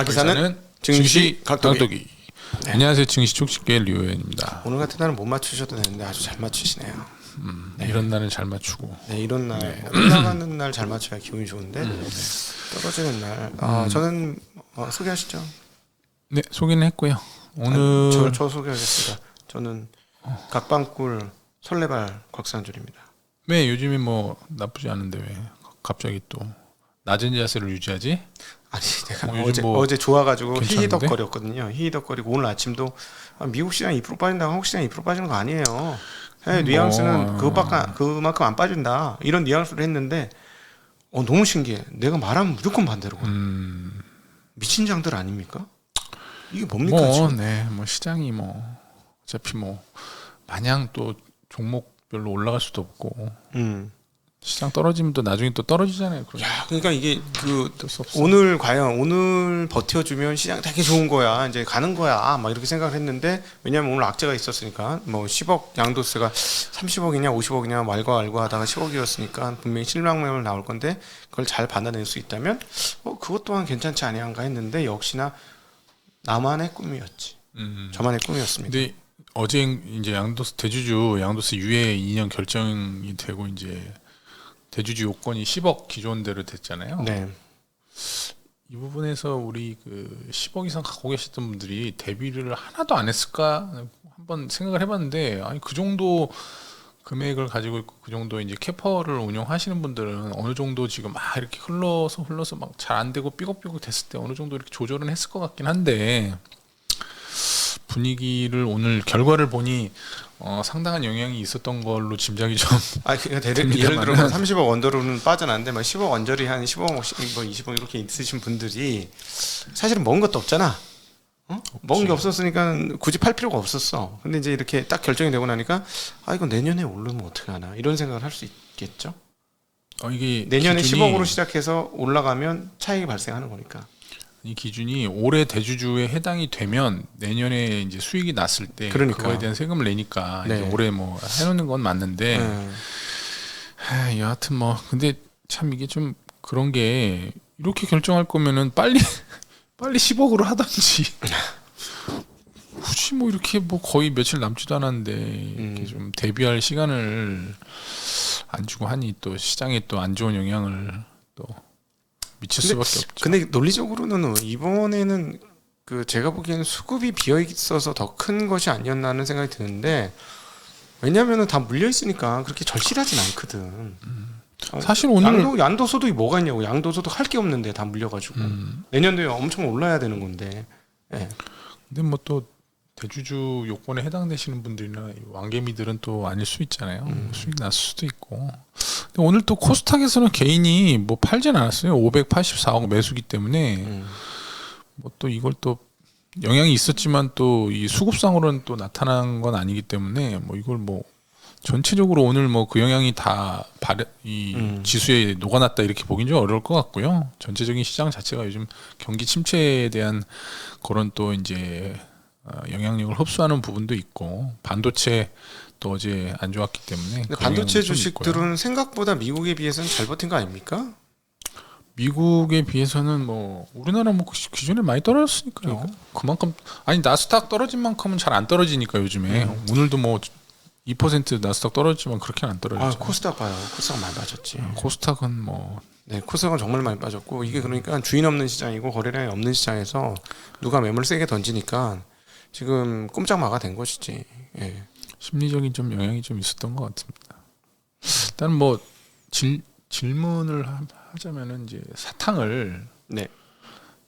기사는 증시 각도기. 네. 안녕하세요. 증시 촉식계 류현입니다. 오늘 같은 날은 못 맞추셔도 되는데 아주 잘 맞추시네요. 네. 이런 날은 잘 맞추고. 네, 이런 날 올라가는 날 잘 맞춰야 기분이 좋은데 떨어지는 날. 저는 소개하시죠. 네, 소개는 했고요. 오늘 저 소개하겠습니다. 저는 각방꿀 설레발 곽상준입니다. 네, 요즘에 뭐 나쁘지 않은데 왜 갑자기 또 낮은 자세를 유지하지? 아니 내가 어제 어제 좋아가지고 괜찮은데? 히히덕거렸거든요. 히히덕거리고 오늘 아침도 미국 시장 2% 빠진다고 한국 시장 2% 빠지는 거 아니에요. 네, 뉘앙스는 그만큼 안 빠진다. 이런 뉘앙스를 했는데 너무 신기해. 내가 말하면 무조건 반대로거든. 미친 장들 아닙니까? 이게 뭡니까 지금? 뭐 시장이 뭐 어차피 뭐 마냥 또 종목별로 올라갈 수도 없고 시장 떨어지면 또 나중에 또 떨어지잖아요. 그러니까 이게 수 없어. 오늘 버텨주면 시장 되게 좋은 거야. 이제 가는 거야. 막 이렇게 생각을 했는데 왜냐하면 오늘 악재가 있었으니까 뭐 10억 양도세가 30억이냐 50억이냐 말고 알고 하다가 10억이었으니까 분명히 실망명을 나올 건데 그걸 잘 받아낼 수 있다면 그것 또한 괜찮지 아니한가 했는데 역시나 나만의 꿈이었지. 저만의 꿈이었습니다. 근데 어제 이제 대주주 양도세 유예 2년 결정이 되고 이제 대주주 요건이 10억 기존대로 됐잖아요. 네. 이 부분에서 우리 10억 이상 갖고 계셨던 분들이 대비를 하나도 안 했을까 한번 생각을 해봤는데 아니 그 정도 금액을 가지고 있고 그 정도 이제 캐퍼를 운영하시는 분들은 어느 정도 지금 이렇게 흘러서 막 잘 안 되고 삐걱삐걱 됐을 때 어느 정도 이렇게 조절은 했을 것 같긴 한데 분위기를 오늘 결과를 보니 상당한 영향이 있었던 걸로 짐작이 좀. 그러니까 예를 들어 30억 언더로는 빠져나는데 막 10억 언저리 한 15억, 뭐 20억 이렇게 있으신 분들이 사실은 먹은 것도 없잖아. 먹은 게 없었으니까 굳이 팔 필요가 없었어. 근데 이제 이렇게 딱 결정이 되고 나니까 이거 내년에 오르면 어떻게 하나 이런 생각을 할 수 있겠죠. 이게 내년에 10억으로 시작해서 올라가면 차익이 발생하는 거니까. 이 기준이 올해 대주주에 해당이 되면 내년에 이제 수익이 났을 때 그거에 대한 세금을 내니까 네. 이제 올해 뭐 해놓는 건 맞는데 여하튼 뭐 근데 참 이게 좀 그런 게 이렇게 결정할 거면은 빨리 10억으로 하든지 굳이 뭐 이렇게 뭐 거의 며칠 남지도 않았는데 이렇게 좀 대비할 시간을 안 주고 하니 또 시장에 또 안 좋은 영향을 또 미칠 수밖에 없죠. 근데 논리적으로는 이번에는 제가 보기에는 수급이 비어 있어서 더 큰 것이 아니었나 하는 생각이 드는데 왜냐하면 다 물려 있으니까 그렇게 절실하진 않거든. 사실 오늘 양도소득이 뭐가 있냐고. 양도소득 할 게 없는데 다 물려가지고 내년도에 엄청 올라야 되는 건데. 네. 근데 뭐 또 대주주 요건에 해당되시는 분들이나 왕개미들은 또 아닐 수 있잖아요. 수익 났을 수도 있고. 근데 오늘 또 코스닥에서는 개인이 뭐 팔진 않았어요. 584억 매수기 때문에 뭐 또 이걸 또 영향이 있었지만 또 이 수급상으로는 또 나타난 건 아니기 때문에 뭐 이걸 뭐 전체적으로 오늘 뭐 그 영향이 다 지수에 녹아났다 이렇게 보긴 좀 어려울 것 같고요. 전체적인 시장 자체가 요즘 경기 침체에 대한 그런 또 이제 영향력을 흡수하는 부분도 있고 반도체 또 어제 안 좋았기 때문에 반도체 주식들은 생각보다 미국에 비해서는 잘 버틴 거 아닙니까? 미국에 비해서는 뭐 우리나라 뭐 기존에 많이 떨어졌으니까요. 그만큼 나스닥 떨어진 만큼은 잘 안 떨어지니까 요즘에 오늘도 뭐 2% 나스닥 떨어지지만 그렇게는 안 떨어지죠. 코스닥 봐요. 코스닥 많이 빠졌지. 코스닥은 뭐 코스닥은 정말 많이 빠졌고 이게 그러니까 주인 없는 시장이고 거래량이 없는 시장에서 누가 매물 세게 던지니까 지금 꼼짝마가 된 것이지. 예. 심리적인 좀 영향이 좀 있었던 것 같습니다. 일단 뭐 질문을 하자면은 이제 사탕을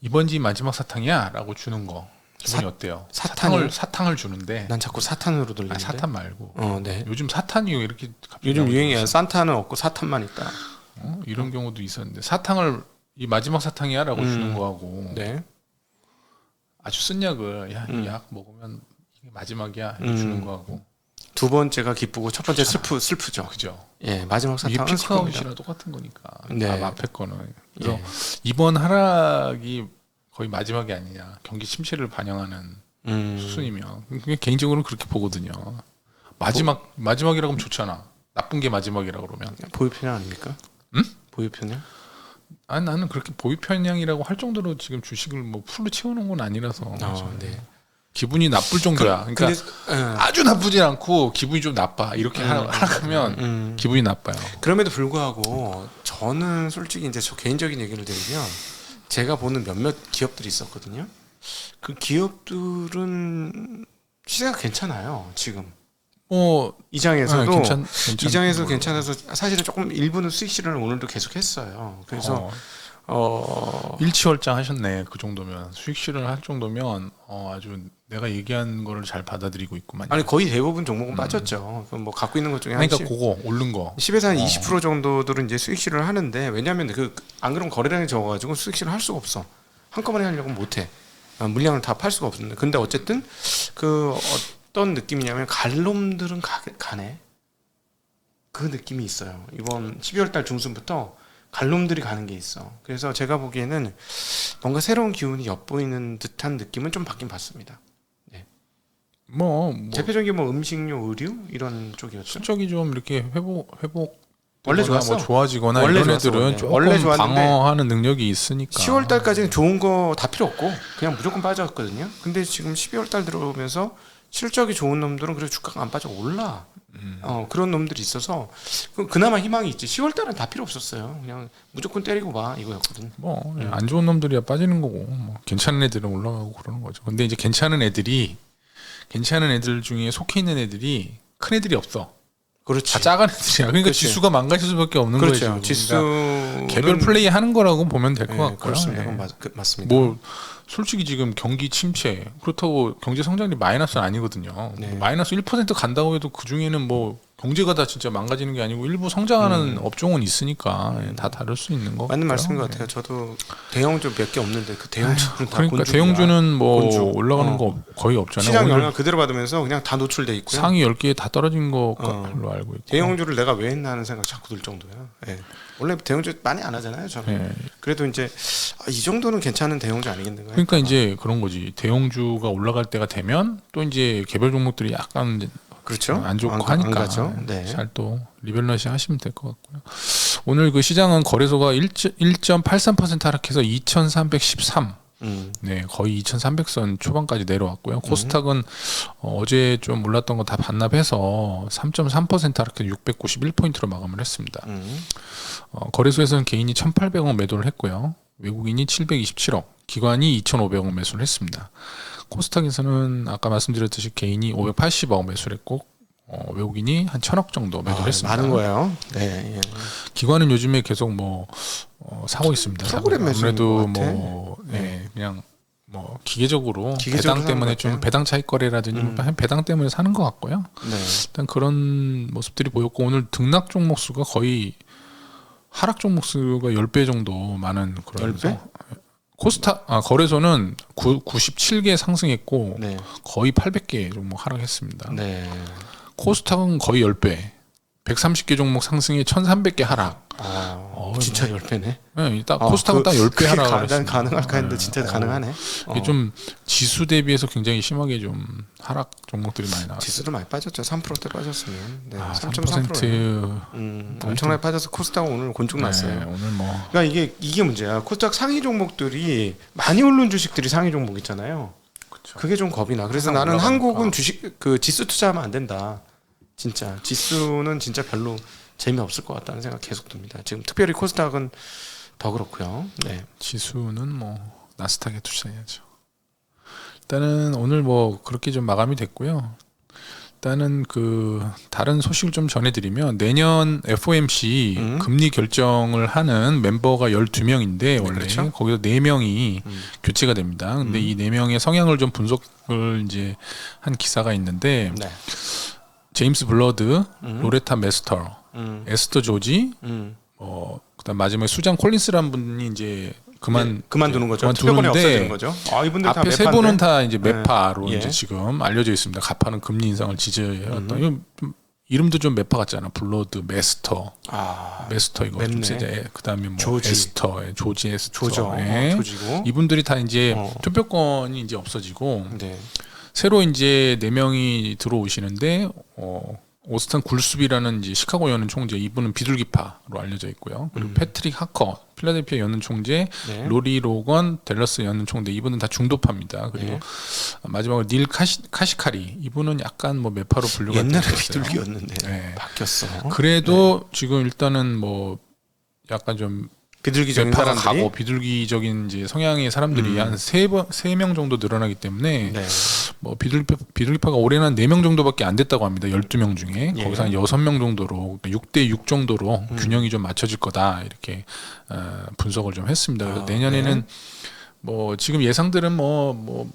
이번지 마지막 사탕이야라고 주는 거 기분이 어때요? 사탕을 주는데 난 자꾸 사탄으로 들리는데. 사탄 말고. 네. 요즘 사탄이 이렇게 요즘 유행이야. 산타는 없고 사탄만 있다. 이런 경우도 있었는데 사탕을 이 마지막 사탕이야라고 주는 거하고 아주 쓴 약을 이 약 먹으면 이게 마지막이야 이렇게 주는 거하고 두 번째가 기쁘고 첫 번째 슬프죠. 그죠? 예, 마지막 사탕은 이게 피크아웃이랑 똑같은 거니까. 네. 앞에 거는. 그래서 이번 하락이 거의 마지막이 아니냐. 경기 침체를 반영하는 수순이면 개인적으로는 그렇게 보거든요. 마지막이라고 하면 좋잖아. 나쁜 게 마지막이라 그러면. 보유편향 아닙니까? 보유편향? 아니 나는 그렇게 보유 편향이라고 할 정도로 지금 주식을 뭐 풀로 채우는 건 아니라서 네. 기분이 나쁠 정도야. 그러니까 아주 나쁘진 않고 기분이 좀 나빠. 이렇게 하면 기분이 나빠요. 그럼에도 불구하고 저는 솔직히 이제 저 개인적인 얘기를 드리면 제가 보는 몇몇 기업들이 있었거든요. 그 기업들은 시세가 괜찮아요. 지금 이 장에서도 이 장에서 괜찮아서 사실은 조금 일부는 수익 실현을 오늘도 계속 했어요. 그래서 일치월장 하셨네. 그 정도면 수익 실현을 할 정도면 아주 내가 얘기한 거를 잘 받아들이고 있구만. 아니 거의 대부분 종목은 빠졌죠. 뭐 갖고 있는 것 중에 그러니까 그거 오른 거 10에서 한 20% 정도들은 이제 수익 실현을 하는데 왜냐하면 안 그러면 거래량이 적어가지고 수익 실현 할 수가 없어. 한꺼번에 하려고 못해. 물량을 다 팔 수가 없는데. 근데 어쨌든 어떤 느낌이냐면 갈 놈들은 가네. 그 느낌이 있어요. 이번 12월 달 중순부터 갈 놈들이 가는 게 있어. 그래서 제가 보기에는 뭔가 새로운 기운이 엿보이는 듯한 느낌은 좀 받긴 받습니다. 네. 대표적인 음식료, 의류 이런 쪽이었죠. 실적이 좀 이렇게 회복 원래 좋았어. 좋아지거나 원래 이런 좋았어, 애들은 조금 원래 좋았는데 방어하는 능력이 있으니까 10월 달까지는 좋은 거 다 필요 없고 그냥 무조건 빠졌거든요. 근데 지금 12월 달 들어오면서 실적이 좋은 놈들은 그래도 주가가 안 빠져 올라. 그런 놈들이 있어서 그나마 희망이 있지. 10월 달은 다 필요 없었어요. 그냥 무조건 때리고 봐 이거였거든. 안 좋은 놈들이야 빠지는 거고 괜찮은 애들은 올라가고 그러는 거죠. 근데 이제 괜찮은 애들 중에 속해 있는 애들이 큰 애들이 없어. 그렇지. 다 작은 애들이야. 그러니까 그렇지. 지수가 망가질 수밖에 없는 그렇죠. 거예요. 지수 개별 플레이 하는 거라고 보면 될 것 같고요. 그렇습니다. 맞습니다. 솔직히 지금 경기 침체 그렇다고 경제 성장률이 마이너스는 아니거든요. 네. 마이너스 1% 간다고 해도 그 중에는 경제가 다 진짜 망가지는 게 아니고 일부 성장하는 업종은 있으니까 다 다를 수 있는 거 맞는 말씀인 것 같아요. 저도 대형주 몇 개 없는데 그 대형주는 다 그러니까 곤주야. 대형주는 곤주. 올라가는 거 거의 없잖아요. 시장 영향 그대로 받으면서 그냥 다 노출돼 있고요. 상위 10개에 다 떨어진 걸로 알고 있고. 대형주를 내가 왜 했나 하는 생각 자꾸 들 정도야. 네. 원래 대형주 많이 안 하잖아요. 저는. 네. 그래도 이제 이 정도는 괜찮은 대형주 아니겠는가요? 그러니까 이제 그런 거지. 대형주가 올라갈 때가 되면 또 이제 개별 종목들이 약간 그렇죠. 안 좋고 안 하니까 가죠. 네. 잘 또 리밸런싱 하시면 될 것 같고요. 오늘 그 시장은 거래소가 1.83% 하락해서 2,313. 네, 거의 2,300선 초반까지 내려왔고요. 코스닥은 어제 좀 올랐던 거 다 반납해서 3.3% 하락해서 691포인트로 마감을 했습니다. 거래소에서는 개인이 1,800억 매도를 했고요. 외국인이 727억, 기관이 2,500억 매수를 했습니다. 코스닥에서는 아까 말씀드렸듯이 개인이 580억 매수를 했고 외국인이 한 1,000억 정도 매도를 했습니다. 많은 거예요. 네. 예. 기관은 요즘에 계속 사고 있습니다. 프로그램 아무래도 네. 그냥 기계적으로 배당 때문에 좀 배당 차익 거래라든지 배당 때문에 사는 것 같고요. 네. 일단 그런 모습들이 보였고 오늘 등락 종목 수가 거의 하락 종목 수가 10배 정도 많은 그런 10배? 거래소는 97개 상승했고 네. 거의 800개 종목 하락했습니다. 네. 코스닥은 거의 10배. 130개 종목 상승에 1,300개 하락. 진짜 10배네. 네, 딱 코스닥은 딱 10배 하락을 했습니다. 가능할까 했는데 진짜 가능하네. 이게 좀 지수 대비해서 굉장히 심하게 좀 하락 종목들이 많이 나왔어요. 지수도 많이 빠졌죠. 3%대 빠졌으면. 네. 3%. 엄청나게 빠져서 코스닥은 오늘 곤충 났어요. 오늘 그러니까 이게 문제야. 코스닥 상위 종목들이 많이 오른 주식들이 상위 종목 있잖아요. 그쵸. 그게 좀 겁이 나. 그래서 나는 올라가니까. 한국은 지수 투자하면 안 된다. 진짜 지수는 진짜 별로 재미없을 것 같다는 생각 계속 듭니다. 지금 특별히 코스닥은 더 그렇고요. 네. 지수는 나스닥에 투자해야죠. 일단은 오늘 그렇게 좀 마감이 됐고요. 일단은 다른 소식을 좀 전해드리면 내년 FOMC 금리 결정을 하는 멤버가 12명인데 원래 그렇죠? 거기서 4명이 교체가 됩니다. 근데 이 4명의 성향을 좀 분석을 이제 한 기사가 있는데 네. 제임스 블러드, 로레타 메스터, 에스터 조지, 그다음 마지막에 수잔 콜린스라는 분이 이제 그만두는 거죠. 투표권이 없어지는 거죠. 이분들 다 앞에 세 분은 다 이제 매파로 네. 이제 지금 알려져 있습니다. 가파는 금리 인상을 지지해왔던 이름도 좀 매파 같잖아. 블러드, 메스터, 메스터 이거 좀 세제. 그다음에 조지. 에스터, 조지 에스터. 조죠. 예. 조지고. 이분들이 다 이제 투표권이 이제 없어지고 네. 새로 이제 4명이 들어오시는데 오스탄 굴숲이라는 이제 시카고 연은 총재, 이분은 비둘기파로 알려져 있고요. 그리고 패트릭 하커, 필라델피아 연은 총재, 네. 로리 로건, 댈러스 연은 총재, 이분은 다 중도파입니다. 그리고 네. 마지막으로 닐 카시카리, 이분은 약간 뭐 매파로 분류가 옛날에 되어 있어요. 비둘기였는데 네. 바뀌었어. 그래도 지금 일단은 뭐 약간 좀 비둘기적인 매파가 사람들이. 가고 비둘기적인 이제 성향의 사람들이 한 3명 정도 늘어나기 때문에 네. 뭐 비둘기파가 올해는 한 4명 정도밖에 안 됐다고 합니다. 12명 중에. 예. 거기서 한 6명 정도로 6대 6 정도로 균형이 좀 맞춰질 거다. 이렇게 분석을 좀 했습니다. 그래서 내년에는 뭐 지금 예상들은 뭐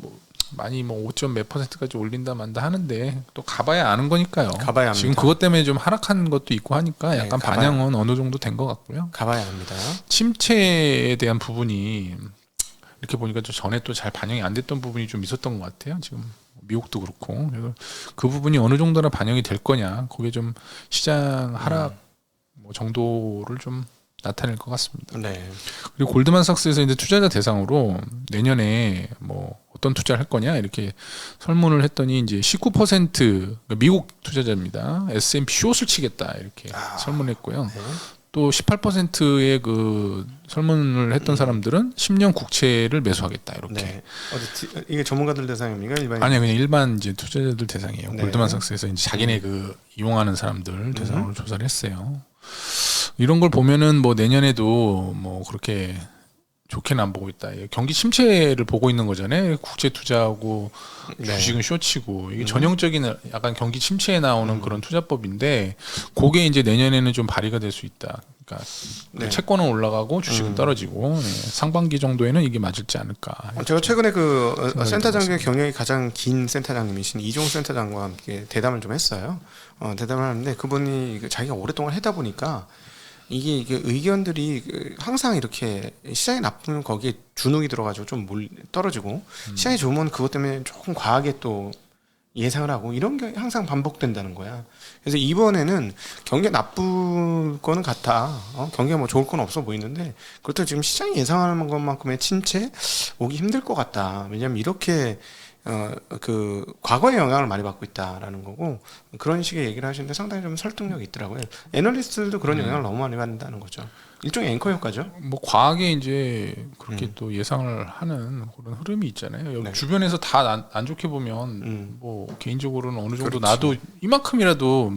많이 뭐 5점 몇 %까지 올린다 만다 하는데 또 가봐야 아는 거니까요. 가봐야 합니다. 지금 그것 때문에 좀 하락한 것도 있고 하니까 약간 가봐야- 반영은 어느 정도 된 것 같고요. 가봐야 합니다. 침체에 대한 부분이 이렇게 보니까 좀 전에 또 잘 반영이 안 됐던 부분이 좀 있었던 것 같아요. 지금 미국도 그렇고 그래서 그 부분이 어느 정도나 반영이 될 거냐, 그게 좀 시장 하락 뭐 정도를 좀 나타낼 것 같습니다. 네. 그리고 골드만삭스에서 이제 투자자 대상으로 내년에 뭐 어떤 투자를 할 거냐 이렇게 설문을 했더니 이제 19% 그러니까 미국 투자자입니다. S&P 숏을 치겠다 이렇게 설문했고요. 네. 또 18%의 그 설문을 했던 사람들은 10년 국채를 매수하겠다 이렇게. 네. 이게 전문가들 대상입니까? 일반? 아니요, 그냥 일반 이제 투자자들 대상이에요. 네. 골드만삭스에서 이제 자기네 그 이용하는 사람들 대상으로 조사를 했어요. 이런 걸 보면은 뭐 내년에도 뭐 그렇게 좋게는 안 보고 있다. 경기 침체를 보고 있는 거잖아요. 국채 투자하고 네. 주식은 쇼치고 이게 전형적인 약간 경기 침체에 나오는 그런 투자법인데 그게 이제 내년에는 좀 발휘가 될 수 있다. 그러니까 네. 채권은 올라가고 주식은 떨어지고 상반기 정도에는 이게 맞을지 않을까. 제가 최근에 그 생각이 센터장의 경력이 가장 긴 센터장님이신 이종 센터장과 함께 대담을 좀 했어요. 대담을 하는데 그분이 자기가 오랫동안 하다 보니까 이게 의견들이 항상 이렇게 시장이 나쁘면 거기에 주눅이 들어가지고 좀 떨어지고 시장이 좋으면 그것 때문에 조금 과하게 또 예상을 하고 이런 게 항상 반복된다는 거야. 그래서 이번에는 경기가 나쁠 거는 같아. 경기가 뭐 좋을 건 없어 보이는데 그렇다고 지금 시장이 예상하는 것만큼의 침체 오기 힘들 것 같다. 왜냐하면 이렇게 그 과거의 영향을 많이 받고 있다라는 거고 그런 식의 얘기를 하시는데 상당히 좀 설득력이 있더라고요. 애널리스트들도 그런 영향을 너무 많이 받는다는 거죠. 일종의 앵커 효과죠. 뭐 과하게 이제 그렇게 또 예상을 하는 그런 흐름이 있잖아요. 여기 네. 주변에서 다 안 좋게 보면 뭐 개인적으로는 어느 정도 그렇지. 나도 이만큼이라도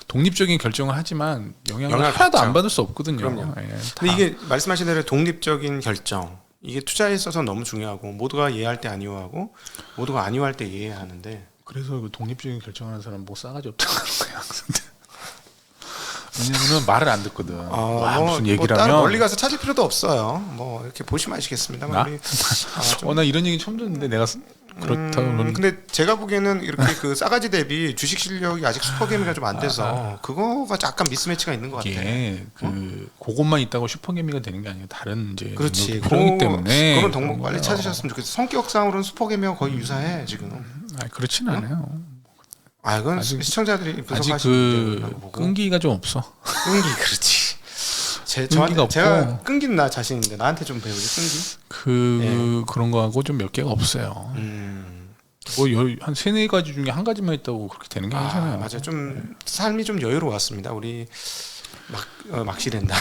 독립적인 결정을 하지만 영향을 영향을 하나도 받죠. 안 받을 수 없거든요. 그럼요. 예, 다. 근데 이게 말씀하신 대로 독립적인 결정 이게 투자에 있어서 너무 중요하고 모두가 이해할 때 아니오하고 모두가 아니오할 때 이해해야 하는데 그래서 그 독립적인 결정하는 사람 뭐 싸가지 없다고 하는 거예요. 항상. 왜냐면은 말을 안 듣거든. 와, 무슨 얘기를 따로 하면 멀리 가서 찾을 필요도 없어요. 뭐 이렇게 보시면 아시겠습니다만 나? 우리 나 이런 얘기 처음 듣는데 내가 그렇다고는 근데 제가 보기에는 이렇게 그 싸가지 대비 주식 실력이 아직 슈퍼게임이가 좀 안 돼서 그거가 약간 미스매치가 있는 것 같아. 이게 그것만 있다고 슈퍼게임이가 되는 게 아니고 다른 이제 그렇지. 능력이 필요하기 때문에 그런 덕목 빨리 거예요. 찾으셨으면 좋겠어. 성격상으로는 슈퍼게임이와 거의 유사해 지금. 그렇진 않아요. 그건 아직- 시청자들이 아직 분석하시는 문제라고 그 보고. 끈기가 좀 없어. 끈기 그렇지. 끈기가 제가 없고. 끈기는 나 자신인데 나한테 좀 배우지 끈기. 그런 거하고 좀 몇 개가 없어요. 뭐 한 3-4가지 중에 한 가지만 있다고 그렇게 되는 게 아니잖아요. 맞아. 좀 삶이 좀 여유로웠습니다. 우리 막시된다.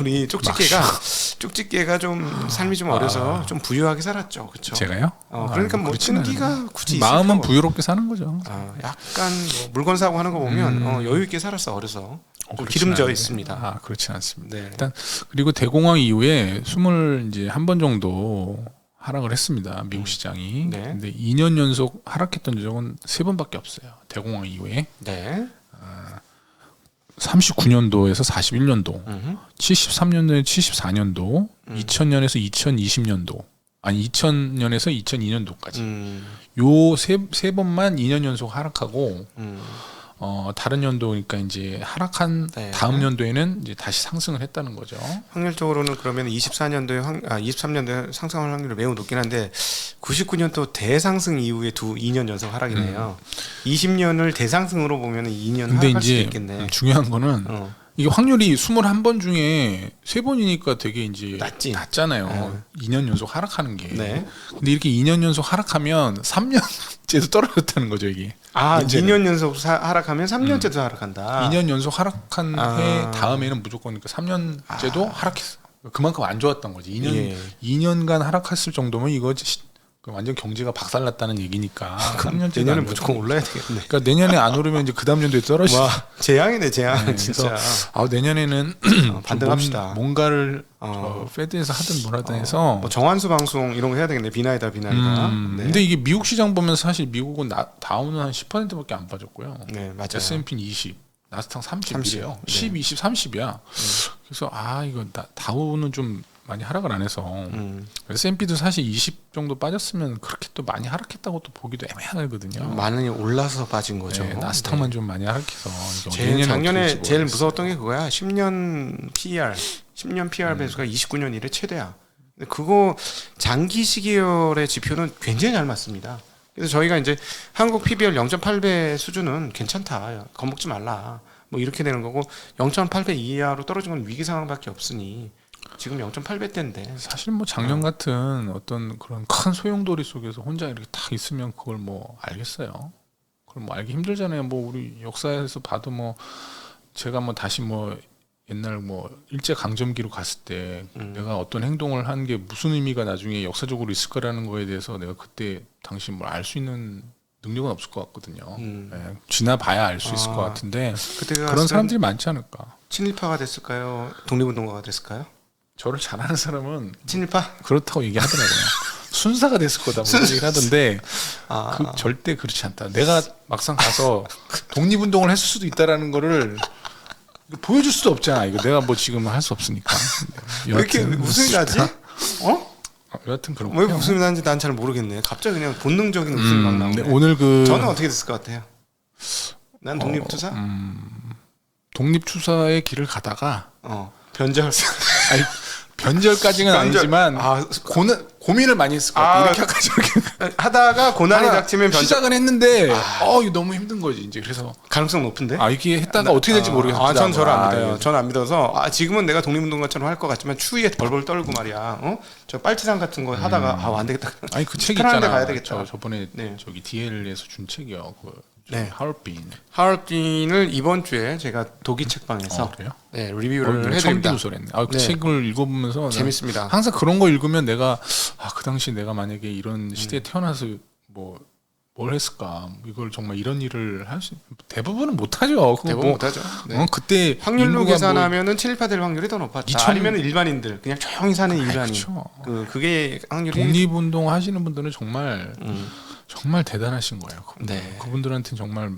우리 쪽집게가 좀 삶이 좀 어려서 좀 부유하게 살았죠. 그렇죠? 제가요? 그러니까 뭐 그렇지는 끈기가 않아요. 굳이 마음은 있을 필요가 부유롭게 사는 거죠. 약간 뭐 물건 사고 하는 거 보면 여유 있게 살았어 어려서. 좀 그렇진 기름져 않은데. 있습니다. 그렇진 않습니다. 네. 일단 그리고 대공황 이후에 21번 정도 하락을 했습니다. 미국 시장이. 네. 근데 2년 연속 하락했던 적은 3번밖에 없어요. 대공황 이후에. 네. 39년도에서 41년도, 음흠. 73년도에 74년도, 2000년에서 2020년도, 아니 2000년에서 2002년도까지. 요 세 번만 2년 연속 하락하고 다른 연도 그러니까 이제 하락한 네. 다음 연도에는 이제 다시 상승을 했다는 거죠. 확률적으로는 그러면 23년도에 상승할 확률이 매우 높긴 한데 99년도 대상승 이후에 2년 연속 하락이네요. 20년을 대상승으로 보면 2년 근데 하락할 수도 이제 있겠네. 중요한 거는 이게 확률이 21번 중에 3번이니까 되게 이제 낮잖아요. 2년 연속 하락하는 게. 네. 근데 이렇게 2년 연속 하락하면 3년째도 떨어졌다는 거죠, 이게. 아, 문제는. 2년 연속 하락하면 3년째도 하락한다. 2년 연속 하락한 해 다음에는 무조건 그러니까 3년째도 하락했어. 그만큼 안 좋았던 거지. 2년간 하락했을 정도면 이거 완전 경제가 박살났다는 얘기니까. 3년째 내년에 무조건 올라야 되겠네. 그러니까 내년에 안 오르면 이제 그 다음 연도에 떨어지죠. 와, 재앙이네, 재앙. 네, 진짜. 내년에는 반등합시다. 뭔가를 페드에서 하든 뭘 하든 해서 뭐 정환수 방송 이런 거 해야 되겠네. 비나이다, 비나이다. 네. 근데 이게 미국 시장 보면 사실 미국은 다우는 한 10%밖에 안 빠졌고요. 네, 맞아요. S&P는 20, 나스닥 30이에요. 네. 10, 20, 30이야. 그래서 이거 다우는 좀 많이 하락을 안 해서 S&P도 사실 20 정도 빠졌으면 그렇게 또 많이 하락했다고 또 보기도 애매하거든요. 많이 올라서 빠진 거죠. 네, 나스닥만 좀 많이 하락해서 작년에 제일 무서웠던 게 그거야. 10년 PER, 10년 PER 배수가 29년 이래 최대야. 근데 그거 장기 시기열의 지표는 굉장히 잘 맞습니다. 그래서 저희가 이제 한국 PBR 0.8배 수준은 괜찮다. 겁먹지 말라. 뭐 이렇게 되는 거고 0.8배 이하로 떨어진 건 위기 상황밖에 없으니 지금 0.8배대인데 사실 뭐 작년 같은 어떤 그런 큰 소용돌이 속에서 혼자 이렇게 딱 있으면 그걸 뭐 알겠어요. 그걸 뭐 알기 힘들잖아요. 뭐 우리 역사에서 봐도 뭐 제가 뭐 다시 뭐 옛날 뭐 일제 강점기로 갔을 때 내가 어떤 행동을 한 게 무슨 의미가 나중에 역사적으로 있을 거라는 거에 대해서 내가 그때 당시 뭘 알 수 있는 능력은 없을 것 같거든요. 네, 지나봐야 알 수 있을 것 같은데 그런 사람들이 많지 않을까. 친일파가 됐을까요? 독립운동가가 됐을까요? 저를 잘 아는 사람은 친일파? 그렇다고 얘기하더라고요. 순사가 됐을 거다 뭐 얘기를 하던데 절대 그렇지 않다. 내가 막상 가서 독립운동을 했을 수도 있다라는 거를 보여줄 수도 없잖아. 이거 내가 뭐 지금 할 수 없으니까. 왜 이렇게 웃음이 나지? 여하튼 그렇고. 왜 웃음이 나는지 난 잘 모르겠네. 갑자기 그냥 본능적인 웃음이 막 나오네. 오늘 저는 어떻게 됐을 것 같아요? 난 독립투사? 독립투사의 길을 가다가 변절. 아니, 변절까지는 아니지만 고민을 많이 했을 것 같아. 이렇게 하다가 고난이 닥치면 변절. 시작은 했는데 이거 너무 힘든 거지 이제. 그래서 가능성 높은데? 이게 했다가 어떻게 될지 모르겠어. 전 저를 안 믿어요. 저는 안 믿어서 지금은 내가 독립운동가처럼 할 것 같지만 추위에 벌벌 떨고 말이야. 저 빨치산 같은 거 하다가 안 되겠다. 아니 그 책 있잖아. 가야 되겠다. 저번에 저기 DL에서 준 책이요. 하얼빈. 하얼빈을 이번 주에 제가 독일 책방에서 리뷰를 해드립니다. 그 책을 읽어보면서 재밌습니다. 항상 그런 거 읽으면 내가 그 당시 내가 만약에 이런 시대에 태어나서 뭘 했을까? 이걸 정말 이런 일을 할 수 대부분은 못하죠. 대부분 못하죠. 그때 확률로 계산하면은 친일파 될 확률이 더 높았죠. 아니면 일반인들 그냥 조용히 사는 일반인. 그렇죠. 그게 확률이 독립운동 하시는 분들은 정말 정말 대단하신 거예요. 그분들한테는 정말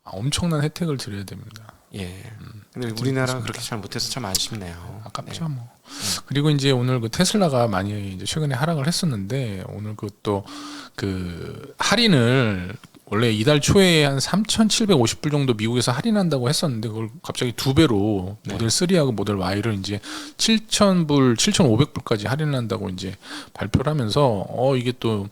엄청난 혜택을 드려야 됩니다. 근데 우리나라가 그렇게 잘 못해서 참 아쉽네요. 아깝죠, 뭐. 그리고 이제 오늘 그 테슬라가 많이 이제 최근에 하락을 했었는데 오늘 그것도 그 할인을 원래 이달 초에 한 3,750불 정도 미국에서 할인한다고 했었는데 그걸 갑자기 2배로 모델 3하고 모델 Y를 이제 7,000불, 7,500불까지 할인한다고 이제 발표를 하면서 이게 또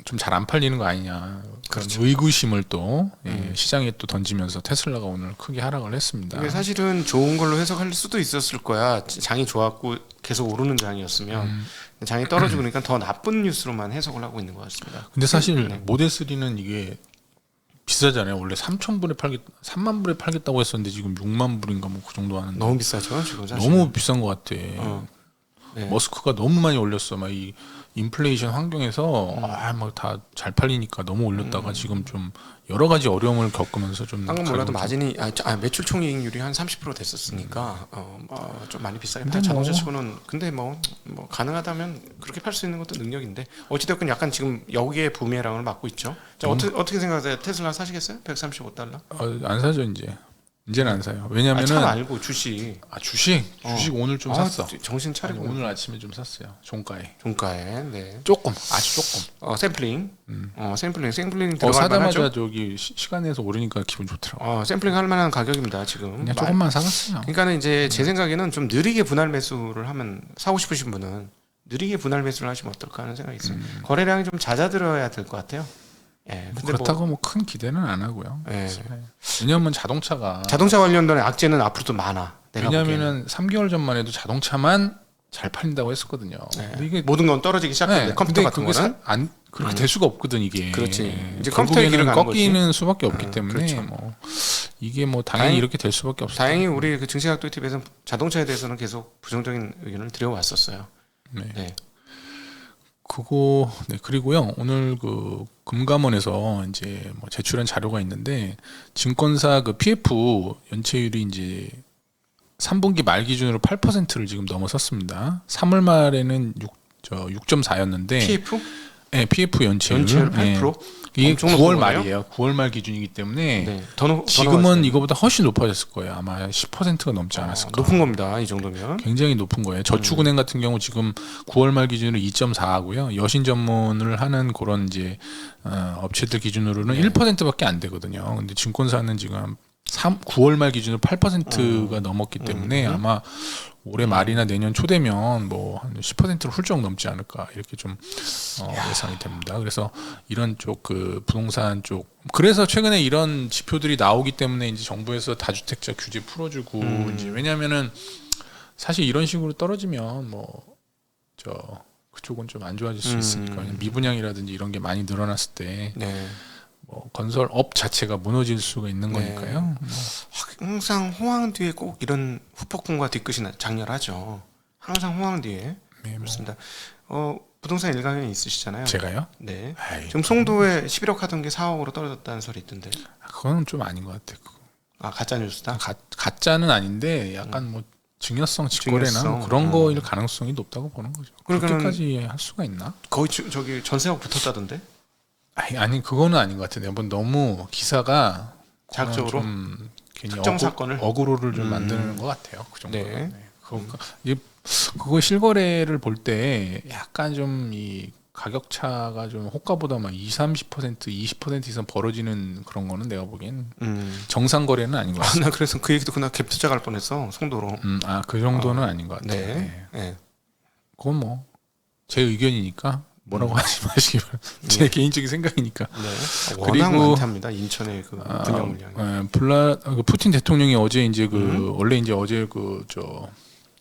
좀 잘 안 팔리는 거 아니냐 그런 의구심을 또 시장에 또 던지면서 테슬라가 오늘 크게 하락을 했습니다. 이게 사실은 좋은 걸로 해석할 수도 있었을 거야. 장이 좋았고 계속 오르는 장이었으면 장이 떨어지고 그러니까 더 나쁜 뉴스로만 해석을 하고 있는 것 같습니다. 근데 사실 모델 3는 이게 비싸잖아요. 원래 3만 불에 팔겠다고 했었는데 지금 6만 불인가 뭐 그 정도 하는데 너무 비싸죠 지금 사실. 너무 비싼 것 같아. 머스크가 너무 많이 올렸어. 막 이 인플레이션 환경에서 막 다 잘 팔리니까 너무 올렸다가 지금 좀 여러 가지 어려움을 겪으면서 좀 방금 몰라도 마진이 매출 총이익률이 한 30% 됐었으니까 좀 많이 비싸게 자동차 치고는 근데 뭐 가능하다면 그렇게 팔 수 있는 것도 능력인데 어찌됐건 약간 지금 여기에 부메랑을 맞고 있죠. 자, 어떻게 생각하세요? 테슬라 사시겠어요? 135달러? 안 사죠 이제는 안 사요. 왜냐면은 차 말고 주식. 주식 오늘 좀 샀어. 정신 차리고 오늘 아침에 좀 샀어요. 종가에. 네. 조금 아주 조금. 샘플링. 샘플링 들어갈 사자마자 만하죠? 저기 시간에서 오르니까 기분 좋더라고. 샘플링 할 만한 가격입니다 지금. 그냥 조금만 사갔어요. 그러니까는 이제 제 생각에는 좀 느리게 분할 매수를 하면 사고 싶으신 분은 느리게 분할 매수를 하시면 어떨까 하는 생각이 있어요. 거래량이 좀 잦아들어야 될 것 같아요. 예. 뭐 근데 그렇다고 뭐 큰 기대는 안 하고요. 예. 왜냐하면 자동차가 자동차 관련된 악재는 앞으로도 많아. 내가 왜냐하면은 3개월 전만 해도 자동차만 잘 팔린다고 했었거든요. 보기에는. 근데 예. 이게 모든 건 떨어지기 시작했는데 컴퓨터 근데 같은 그게 거는 안 그렇게 될 수가 없거든 이게. 그렇지. 이제 컴퓨터의 결국에는 길을 가는 꺾이는 수밖에 없기 때문에 그렇죠. 뭐 이게 뭐 당연히 이렇게 될 수밖에 없어요. 다행히 우리 그 증시각도 TV에서 자동차에 대해서는 계속 부정적인 의견을 드려왔었어요. 네. 네. 그거 그리고요 오늘 그 금감원에서 이제 뭐 제출한 자료가 있는데 증권사 그 PF 연체율이 이제 3분기 말 기준으로 8%를 지금 넘어섰습니다. 3월 말에는 6.4였는데 PF 네, PF 연체율, 연체율 8%? 이게 엄청 9월 높은 거네요? 말이에요. 9월 말 기준이기 때문에 네. 지금은 높았어요. 이거보다 훨씬 높아졌을 거예요. 아마 10%가 넘지 않았을까. 높은 겁니다. 이 정도면. 굉장히 높은 거예요. 저축은행 같은 경우 지금 9월 말 기준으로 2.4하고요. 여신 전문을 하는 그런 이제 업체들 기준으로는 1%밖에 안 되거든요. 근데 증권사는 지금 9월 말 기준으로 8%가 넘었기 때문에 아마 올해 말이나 내년 초되면 뭐 한 10%를 훌쩍 넘지 않을까 이렇게 좀 예상이 됩니다. 그래서 이런 쪽 그 부동산 쪽 그래서 최근에 이런 지표들이 나오기 때문에 이제 정부에서 다주택자 규제 풀어주고 이제 왜냐하면은 사실 이런 식으로 떨어지면 뭐 그쪽은 좀 안 좋아질 수 있으니까 미분양이라든지 이런 게 많이 늘어났을 때 네. 뭐 건설업 자체가 무너질 수가 있는 거니까요. 뭐. 항상 호황 뒤에 꼭 이런 후폭풍과 뒤끝이 장렬하죠. 항상 호황 뒤에. 네, 그렇습니다. 부동산 일가견이 있으시잖아요. 제가요? 네. 아이, 지금 송도에 11억 하던 게 4억으로 떨어졌다는 소리 있던데. 그건 좀 아닌 것 같아요. 아 가짜 뉴스다. 가짜는 아닌데 약간 뭐 증여성 직거래나 증여성. 뭐 그런 거일 가능성이 높다고 보는 거죠. 그러니까는- 그렇게까지 할 수가 있나? 거의 저기 전세가 붙었다던데. 아니 그거는 아닌 것 같은데 뭐 너무 기사가 자극적으로? 좀 괜히 특정 사건을? 어그로를 좀 만드는 것 같아요. 그 정도. 네. 그거 실거래를 볼 때 약간 좀 이 가격 차가 좀 호가보다 막 20% 이상 벌어지는 그런 거는 내가 보기엔 정상 거래는 아닌 것 같아요. 나 그래서 그 얘기 듣고 나 갭 투자 갈 뻔했어. 송도로. 그 정도는 아닌 것 같아요. 네. 네. 네. 그건 뭐 제 의견이니까 뭐라고 하지 마시기 바랍니다. 제 개인적인 생각이니까. 네. 워낙 그리고- 많답니다. 인천의 그 분양 물량이. 푸틴 대통령이 어제 이제 원래 이제 어제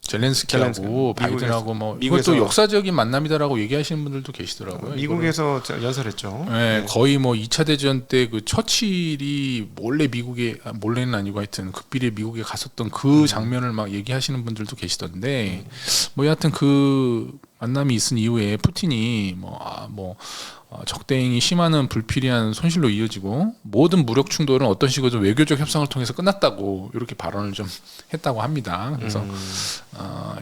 젤렌스키하고 젤렌스키. 바이든하고 뭐 미국에서- 이것도 역사적인 만남이다라고 얘기하시는 분들도 계시더라고요. 미국에서 연설했죠. 네, 거의 뭐 2차 대전 때 그 처칠이 몰래 몰래는 아니고 하여튼 극비리에 미국에 갔었던 그 장면을 막 얘기하시는 분들도 계시던데 뭐 여하튼 그 만남이 있은 이후에 푸틴이 적대행이 심하는 불필요한 손실로 이어지고 모든 무력 충돌은 어떤 식으로든 외교적 협상을 통해서 끝났다고 이렇게 발언을 좀 했다고 합니다. 그래서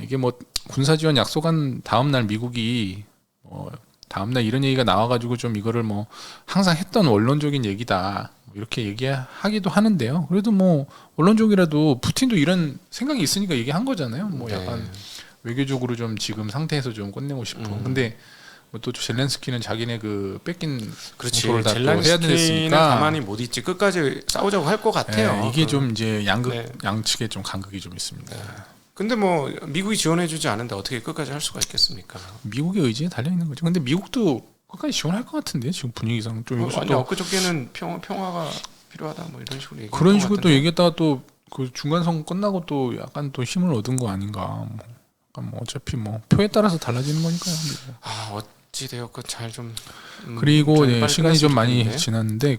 이게 뭐 군사 지원 약속한 다음 날 미국이 다음날 이런 얘기가 나와가지고 좀 이거를 뭐 항상 했던 원론적인 얘기다 이렇게 얘기하기도 하는데요. 그래도 뭐 원론적이라도 푸틴도 이런 생각이 있으니까 얘기한 거잖아요. 뭐 약간 외교적으로 좀 지금 상태에서 좀 끝내고 싶어. 근데 또 젤렌스키는 자기네 그 뺏긴 그렇지. 공소를 다 또 해야 젤렌스키는 됐으니까 가만히 못 있지. 끝까지 싸우자고 할 것 같아요. 이게 좀 이제 네. 양측에 좀 간극이 좀 있습니다. 근데 뭐 미국이 지원해주지 않은데 어떻게 끝까지 할 수가 있겠습니까? 미국의 의지에 달려 있는 거죠. 근데 미국도 끝까지 지원할 것 같은데 지금 분위기상 좀 여기서 아니 또 엊그저께는 평화가 필요하다 뭐 이런 식으로 얘기. 그런 식으로 또 얘기했다가 또 그 중간 선거 끝나고 또 약간 또 힘을 얻은 거 아닌가. 약간 뭐 어차피 뭐 표에 따라서 달라지는 거니까요. 어찌 되었건 잘 좀. 그리고 좀 빨리 시간이 좀 끝났으면 많이 좋겠는데. 지났는데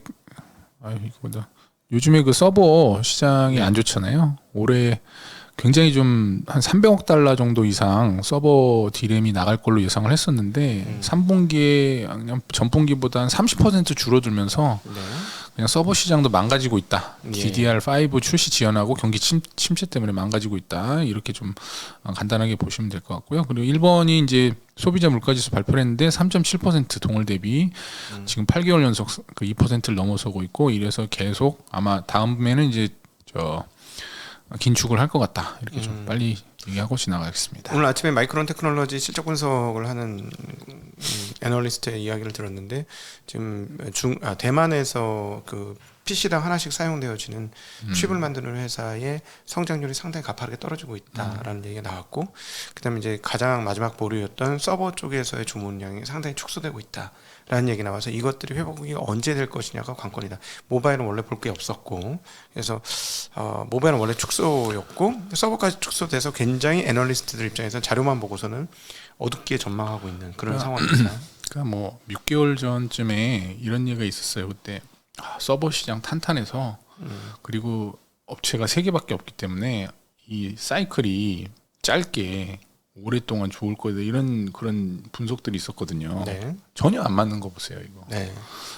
이거보다 요즘에 그 서버 시장이 안 좋잖아요. 올해 굉장히 좀 한 300억 달러 정도 이상 서버 디램이 나갈 걸로 예상을 했었는데 3분기에 그냥 전분기보다 한 30% 줄어들면서 네. 그냥 서버 시장도 망가지고 있다. 예. DDR5 출시 지연하고 경기 침체 때문에 망가지고 있다. 이렇게 좀 간단하게 보시면 될 것 같고요. 그리고 일본이 이제 소비자 물가지수 발표를 했는데 3.7% 동월 대비 지금 8개월 연속 그 2%를 넘어서고 있고 이래서 계속 아마 다음에는 이제 긴축을 할 것 같다. 이렇게 좀 빨리 얘기하고 지나가겠습니다. 오늘 아침에 마이크론 테크놀로지 실적 분석을 하는 애널리스트의 이야기를 들었는데 지금 대만에서 그 PC당 하나씩 사용되어지는 칩을 만드는 회사의 성장률이 상당히 가파르게 떨어지고 있다라는 얘기가 나왔고, 그다음에 이제 가장 마지막 보류였던 서버 쪽에서의 주문량이 상당히 축소되고 있다라는 얘기 나와서 이것들이 회복이 언제 될 것이냐가 관건이다. 모바일은 원래 볼 게 없었고, 그래서 모바일은 원래 축소였고 서버까지 축소돼서 굉장히 애널리스트들 입장에서 자료만 보고서는 어둡게 전망하고 있는 그런 상황입니다. 그러니까 뭐 6개월 전쯤에 이런 얘기가 있었어요. 그때 서버 시장 탄탄해서 그리고 업체가 3개밖에 없기 때문에 이 사이클이 짧게 오랫동안 좋을 거다 이런 그런 분석들이 있었거든요. 네. 전혀 안 맞는 거 보세요 이거. 네.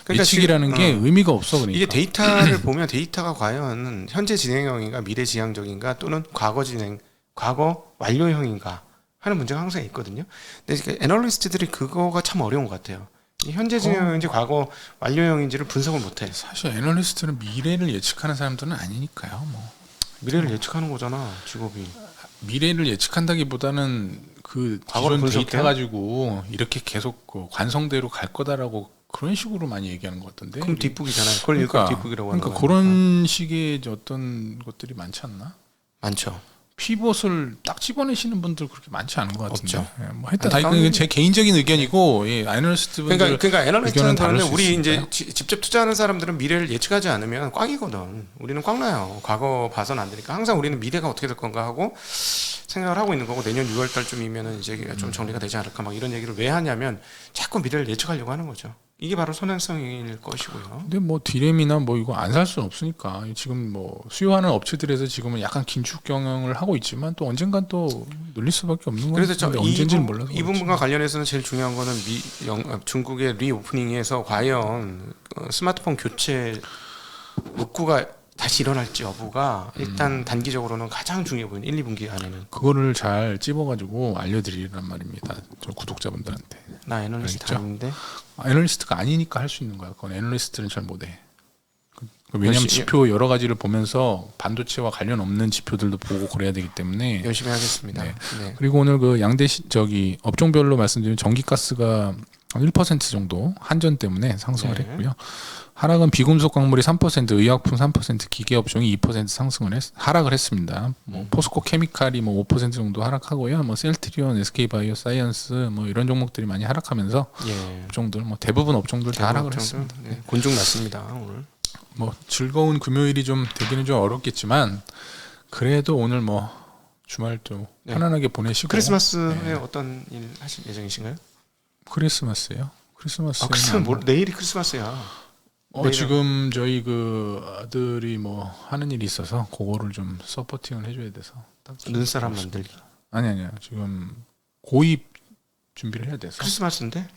예측이라는 게 의미가 없어. 그러니까 이게 데이터를 보면 데이터가 과연 현재 진행형인가 미래 지향적인가 또는 과거 완료형인가 하는 문제가 항상 있거든요. 근데 애널리스트들이 그거가 참 어려운 것 같아요. 이 현재 진행형인지 과거 완료형인지를 분석을 못해. 사실 애널리스트는 미래를 예측하는 사람들은 아니니까요. 뭐 미래를 예측하는 거잖아, 직업이. 미래를 예측한다기보다는 그 과거를 기존 데이터 분석해요? 가지고 이렇게 계속 그 관성대로 갈 거다라고 그런 식으로 많이 얘기하는 것 같던데. 그럼 뒷북이잖아요. 그걸 일컬 뒷북이라고 하는 그러니까 거니까. 그런 식의 이제 어떤 것들이 많지 않나? 많죠. 피벗을 딱 집어내시는 분들 그렇게 많지 않은 것 같은데. 없죠. 예, 뭐 하여튼 안타까운 이건 제 개인적인 의견이고 예, 애널리스트 분들 그러니까 애널리스트는 의견은 다를 수 우리 이제 있으니까요. 직접 투자하는 사람들은 미래를 예측하지 않으면 꽝이거든. 우리는 꽝 나요. 과거 봐서는 안 되니까 항상 우리는 미래가 어떻게 될 건가 하고 생각을 하고 있는 거고, 내년 6월 달쯤이면은 이제 좀 정리가 되지 않을까 막 이런 얘기를 왜 하냐면 자꾸 미래를 예측하려고 하는 거죠. 이게 바로 선행성일 것이고요. 근데 뭐 디램이나 뭐 이거 안 살 수는 없으니까 지금 뭐 수요하는 업체들에서 지금은 약간 긴축 경영을 하고 있지만 또 언젠간 또 늘릴 수밖에 없는 거예요. 그래서 언제인지는 몰라서 이 부분과 관련해서는 제일 중요한 거는 중국의 리오프닝에서 과연 스마트폰 교체 욕구가 다시 일어날지 여부가 일단 단기적으로는 가장 중요해 보이는 1, 2분기 안에는. 그거를 잘 찝어가지고 알려드리란 말입니다. 저 구독자분들한테. 나 애널리스트 알겠죠? 아닌데. 애널리스트가 아니니까 할 수 있는 거야. 그건 애널리스트는 잘 못해. 왜냐하면 열심히- 지표 여러 가지를 보면서 반도체와 관련 없는 지표들도 보고 그래야 되기 때문에. 열심히 하겠습니다. 네. 네. 그리고 오늘 그 양대 저기 업종별로 말씀드리면 전기가스가 1% 정도 한전 때문에 상승을 네. 했고요. 하락은 비금속 광물이 3%, 의약품 3%, 기계업종이 2% 상승을 하락을 했습니다. 뭐 포스코 케미칼이 뭐 5% 정도 하락하고요. 뭐 셀트리온, SK바이오 사이언스 뭐 이런 종목들이 많이 하락하면서 예. 업종들 뭐 대부분 업종들 다 하락을 했습니다. 네. 곤중 났습니다 오늘. 뭐 즐거운 금요일이 좀 되기는 좀 어렵겠지만 그래도 오늘 뭐 주말 좀 네. 편안하게 보내시고. 크리스마스에 어떤 일 하실 예정이신가요? 크리스마스요? 크리스마스. 내일이 크리스마스야. 내일은- 지금 저희 그 아들이 뭐 하는 일이 있어서 그거를 좀 서포팅을 해줘야 돼서. 눈사람 만들기. 아니요. 지금 고입 준비를 해야 돼서. 크리스마스인데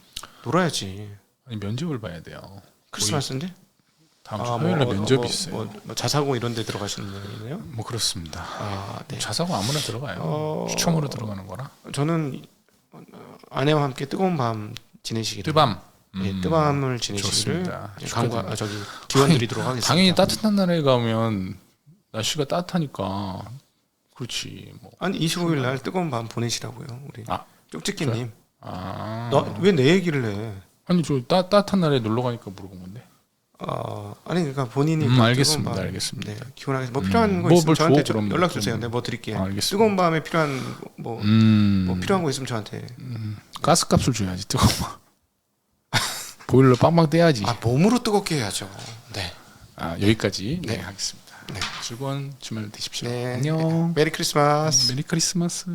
놀아야지. 아니 면접을 봐야 돼요. 크리스마스인데? 다음 주 화요일에 면접이 있어요. 뭐 자사고 이런 데 들어가시는 분이네요? 뭐 그렇습니다. 아, 네. 자사고 아무나 들어가요. 추첨으로 들어가는 거라. 저는 아내와 함께 뜨거운 밤 지내시기를. 뜨밤. 네, 뜨밤을 지내시기를 좋습니다. 기원 드리도록 하겠습니다. 당연히 따뜻한 나라에 가면 날씨가 따뜻하니까 그렇지. 뭐. 아니 25일 날 뜨거운 밤 보내시라고요, 우리 아, 쪽집게님. 아. 너 왜 내 얘기를 해? 아니 저 따뜻한 나라에 놀러 가니까 물어본 건데. 아니 그러니까 본인이 알겠습니다. 뜨거운 밤, 알겠습니다. 네, 기원하겠습니다. 뭐 필요한 거 뭐 있으면 저한테 줘, 그럼 연락 뭐 주세요. 좀. 내가 뭐 드릴게요. 알겠습니다. 뜨거운 밤에 필요한 뭐 필요한 거 있으면 저한테. 가스값을 줘야지 뜨거운 거. 보일러 빵빵 떼야지. 몸으로 뜨겁게 해야죠. 네. 여기까지 네. 하겠습니다. 네. 즐거운 주말 되십시오. 네. 안녕. 메리 크리스마스. 메리 크리스마스.